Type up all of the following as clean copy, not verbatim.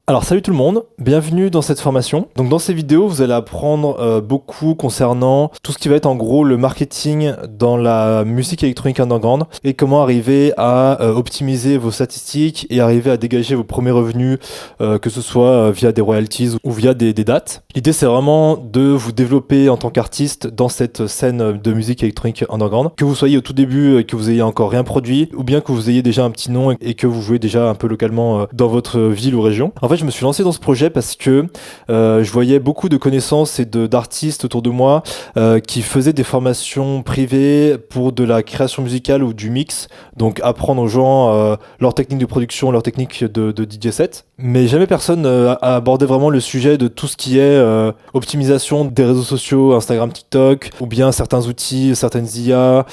Alors salut tout le monde, bienvenue dans cette formation. Donc dans ces vidéos, vous allez apprendre beaucoup concernant tout ce qui va être en gros le marketing dans la musique électronique underground et comment arriver à optimiser vos statistiques et arriver à dégager vos premiers revenus, que ce soit via des royalties ou via des dates. L'idée c'est vraiment de vous développer en tant qu'artiste dans cette scène de musique électronique underground, que vous soyez au tout début et que vous ayez encore rien produit, ou bien que vous ayez déjà un petit nom et que vous jouez déjà un peu localement dans votre ville ou région. En fait, je me suis lancé dans ce projet parce que je voyais beaucoup de connaissances et d'artistes autour de moi qui faisaient des formations privées pour de la création musicale ou du mix, donc apprendre aux gens leur technique de production, leur technique de DJ set. Mais jamais personne a abordé vraiment le sujet de tout ce qui est optimisation des réseaux sociaux, Instagram, TikTok, ou bien certains outils, certaines IA,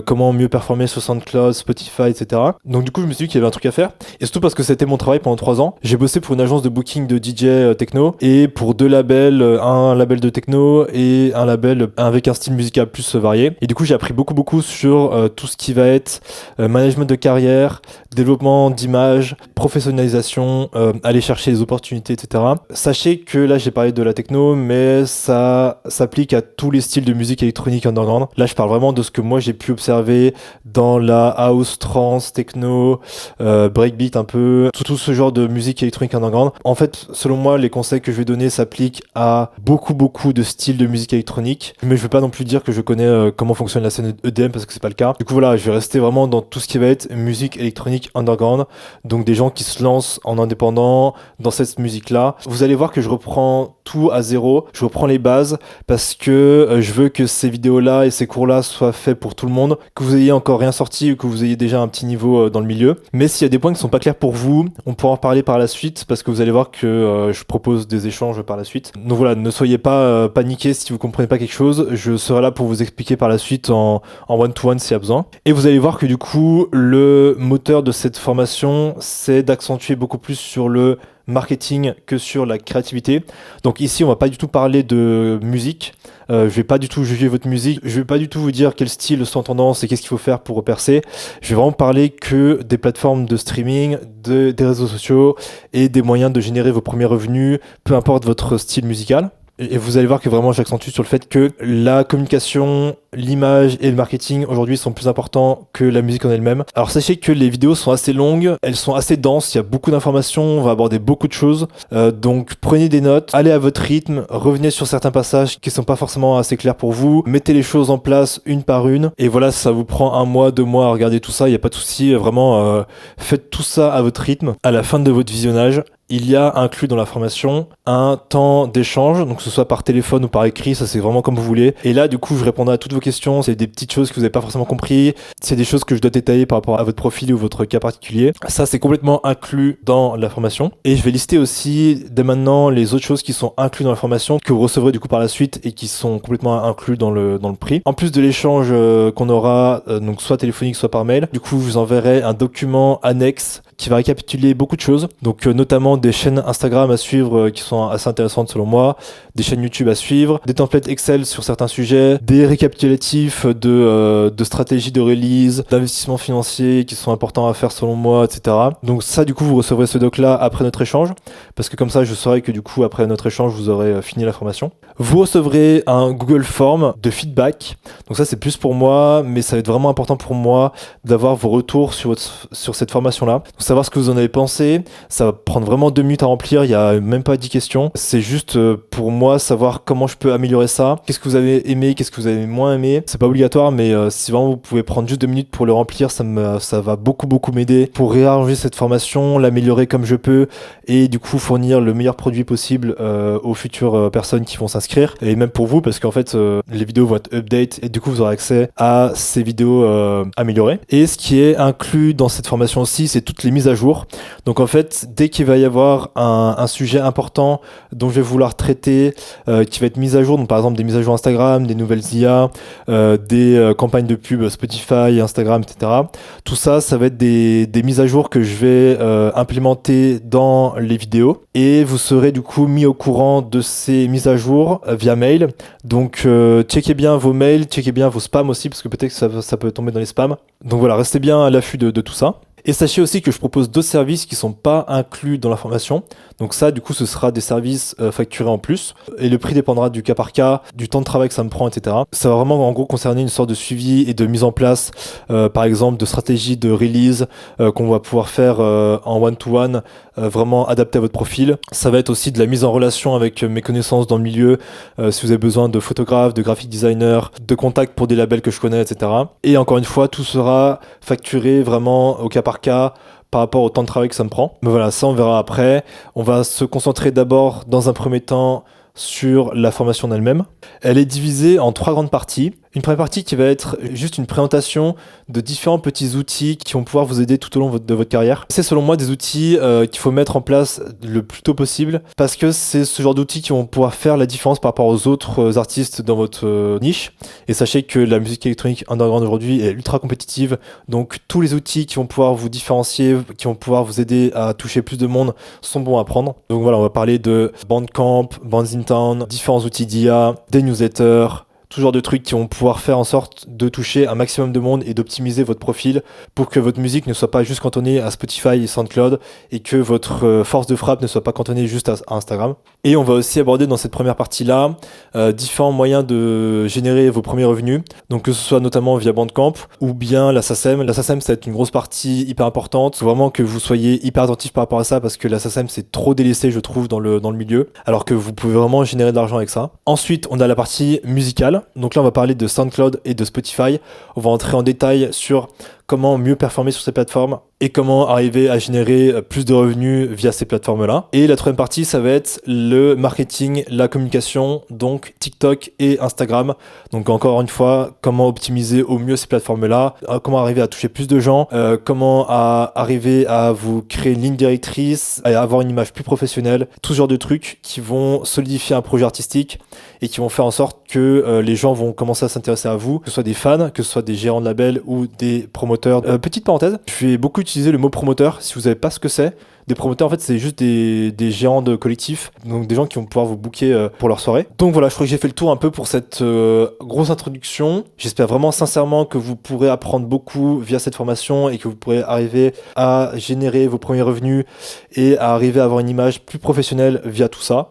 comment mieux performer sur SoundCloud, Spotify, etc. Donc du coup, je me suis dit qu'il y avait un truc à faire. Et surtout parce que c'était mon travail pendant 3 ans. J'ai bossé pour une agence de booking de DJ techno et pour 2 labels, un label de techno et un label avec un style musical plus varié. Et du coup, j'ai appris beaucoup sur tout ce qui va être management de carrière, développement d'image, professionnalisation, aller chercher les opportunités, etc. Sachez que là, j'ai parlé de la techno, mais ça s'applique à tous les styles de musique électronique underground. Là, je parle vraiment de ce que moi, j'ai pu observer dans la house, trance, techno, breakbeat un peu, tout ce genre de musique électronique underground. En fait, selon moi, les conseils que je vais donner s'appliquent à beaucoup de styles de musique électronique, mais je veux pas non plus dire que je connais comment fonctionne la scène EDM parce que c'est pas le cas. Du coup, voilà, je vais rester vraiment dans tout ce qui va être musique électronique underground, donc des gens qui se lancent en indépendant dans cette musique-là. Vous allez voir que je reprends tout à zéro, je reprends les bases parce que je veux que ces vidéos-là et ces cours-là soient faits pour tout le monde, que vous ayez encore rien sorti ou que vous ayez déjà un petit niveau dans le milieu. Mais s'il y a des points qui sont pas clairs pour vous, on pourra en reparler par la suite parce que vous allez voir que je propose des échanges par la suite. Donc voilà, ne soyez pas paniqués si vous comprenez pas quelque chose, je serai là pour vous expliquer par la suite en one-to-one s'il y a besoin. Et vous allez voir que du coup, le moteur de cette formation, c'est d'accentuer beaucoup plus sur le marketing que sur la créativité. Donc ici, on va pas du tout parler de musique. Je vais pas du tout juger votre musique. Je vais pas du tout vous dire quel style sont en tendance et qu'est-ce qu'il faut faire pour percer. Je vais vraiment parler que des plateformes de streaming, des réseaux sociaux et des moyens de générer vos premiers revenus, peu importe votre style musical. Et vous allez voir que vraiment j'accentue sur le fait que la communication, l'image et le marketing aujourd'hui sont plus importants que la musique en elle-même. Alors sachez que les vidéos sont assez longues, elles sont assez denses, il y a beaucoup d'informations, on va aborder beaucoup de choses. Donc prenez des notes, allez à votre rythme, revenez sur certains passages qui sont pas forcément assez clairs pour vous, mettez les choses en place une par une. Et voilà, ça vous prend 1 mois, 2 mois à regarder tout ça, il n'y a pas de souci, vraiment faites tout ça à votre rythme. À la fin de votre visionnage, il y a inclus dans la formation un temps d'échange, donc que ce soit par téléphone ou par écrit, ça c'est vraiment comme vous voulez. Et là, du coup, je répondrai à toutes vos questions. C'est des petites choses que vous n'avez pas forcément compris. C'est des choses que je dois détailler par rapport à votre profil ou votre cas particulier. Ça, c'est complètement inclus dans la formation. Et je vais lister aussi dès maintenant les autres choses qui sont inclus dans la formation, que vous recevrez du coup par la suite et qui sont complètement inclus dans le prix. En plus de l'échange qu'on aura, donc soit téléphonique, soit par mail, du coup, je vous enverrai un document annexe qui va récapituler beaucoup de choses, donc notamment des chaînes Instagram à suivre qui sont assez intéressantes selon moi, des chaînes YouTube à suivre, des templates Excel sur certains sujets, des récapitulatifs de stratégies de release, d'investissements financiers qui sont importants à faire selon moi, etc. Donc ça, du coup, vous recevrez ce doc-là après notre échange, parce que comme ça, je saurai que du coup, après notre échange, vous aurez fini la formation. Vous recevrez un Google Form de feedback, donc ça, c'est plus pour moi, mais ça va être vraiment important pour moi d'avoir vos retours sur cette formation-là. Donc, savoir ce que vous en avez pensé, ça va prendre vraiment 2 minutes à remplir, il n'y a même pas 10 questions. C'est juste pour moi savoir comment je peux améliorer ça, qu'est-ce que vous avez aimé, qu'est-ce que vous avez moins aimé. C'est pas obligatoire, mais si vraiment vous pouvez prendre juste 2 minutes pour le remplir, ça va beaucoup m'aider pour réarranger cette formation, l'améliorer comme je peux et du coup fournir le meilleur produit possible aux futures personnes qui vont s'inscrire et même pour vous parce qu'en fait les vidéos vont être update et du coup vous aurez accès à ces vidéos améliorées. Et ce qui est inclus dans cette formation aussi, c'est toutes les mises à jour. Donc en fait, dès qu'il va y avoir un sujet important dont je vais vouloir traiter, qui va être mis à jour, donc par exemple des mises à jour Instagram, des nouvelles IA, des campagnes de pub Spotify, Instagram, etc. Tout ça, ça va être des mises à jour que je vais implémenter dans les vidéos et vous serez du coup mis au courant de ces mises à jour via mail. Donc checkez bien vos mails, checkez bien vos spams aussi parce que peut-être que ça peut tomber dans les spams. Donc voilà, restez bien à l'affût de tout ça. Et sachez aussi que je propose d'autres services qui sont pas inclus dans la formation. Donc ça, du coup, ce sera des services facturés en plus. Et le prix dépendra du cas par cas, du temps de travail que ça me prend, etc. Ça va vraiment, en gros, concerner une sorte de suivi et de mise en place, par exemple, de stratégie de release qu'on va pouvoir faire en one-to-one, vraiment adapté à votre profil. Ça va être aussi de la mise en relation avec mes connaissances dans le milieu, si vous avez besoin de photographes, de graphic designers, de contacts pour des labels que je connais, etc. Et encore une fois, tout sera facturé vraiment au cas par cas, par rapport au temps de travail que ça me prend. Mais voilà, ça on verra après. On va se concentrer d'abord, dans un premier temps, sur la formation en elle-même. Elle est divisée en 3 grandes parties. Une première partie qui va être juste une présentation de différents petits outils qui vont pouvoir vous aider tout au long de votre carrière. C'est selon moi des outils qu'il faut mettre en place le plus tôt possible parce que c'est ce genre d'outils qui vont pouvoir faire la différence par rapport aux autres artistes dans votre niche. Et sachez que la musique électronique underground aujourd'hui est ultra compétitive, donc tous les outils qui vont pouvoir vous différencier, qui vont pouvoir vous aider à toucher plus de monde sont bons à prendre. Donc voilà, on va parler de Bandcamp, Bands in Town, différents outils d'IA, des newsletters, tout genre de trucs qui vont pouvoir faire en sorte de toucher un maximum de monde et d'optimiser votre profil pour que votre musique ne soit pas juste cantonnée à Spotify et SoundCloud et que votre force de frappe ne soit pas cantonnée juste à Instagram. Et on va aussi aborder dans cette première partie-là différents moyens de générer vos premiers revenus, donc que ce soit notamment via Bandcamp ou bien la SACEM. La SACEM, ça va être une grosse partie hyper importante. Il faut vraiment que vous soyez hyper attentif par rapport à ça parce que la SACEM, c'est trop délaissé, je trouve, dans le milieu, alors que vous pouvez vraiment générer de l'argent avec ça. Ensuite, on a la partie musicale. Donc là, on va parler de SoundCloud et de Spotify. On va entrer en détail sur comment mieux performer sur ces plateformes et comment arriver à générer plus de revenus via ces plateformes-là. Et la troisième partie, ça va être le marketing, la communication, donc TikTok et Instagram. Donc encore une fois, comment optimiser au mieux ces plateformes-là, comment arriver à toucher plus de gens, comment arriver à vous créer une ligne directrice, à avoir une image plus professionnelle, tout ce genre de trucs qui vont solidifier un projet artistique et qui vont faire en sorte que les gens vont commencer à s'intéresser à vous, que ce soit des fans, que ce soit des gérants de labels ou des promoteurs. Petite parenthèse, je vais beaucoup utiliser le mot promoteur si vous savez pas ce que c'est. Des promoteurs, en fait, c'est juste des gérants de collectifs, donc des gens qui vont pouvoir vous booker pour leur soirée. Donc voilà, je crois que j'ai fait le tour un peu pour cette grosse introduction. J'espère vraiment sincèrement que vous pourrez apprendre beaucoup via cette formation et que vous pourrez arriver à générer vos premiers revenus et à arriver à avoir une image plus professionnelle via tout ça.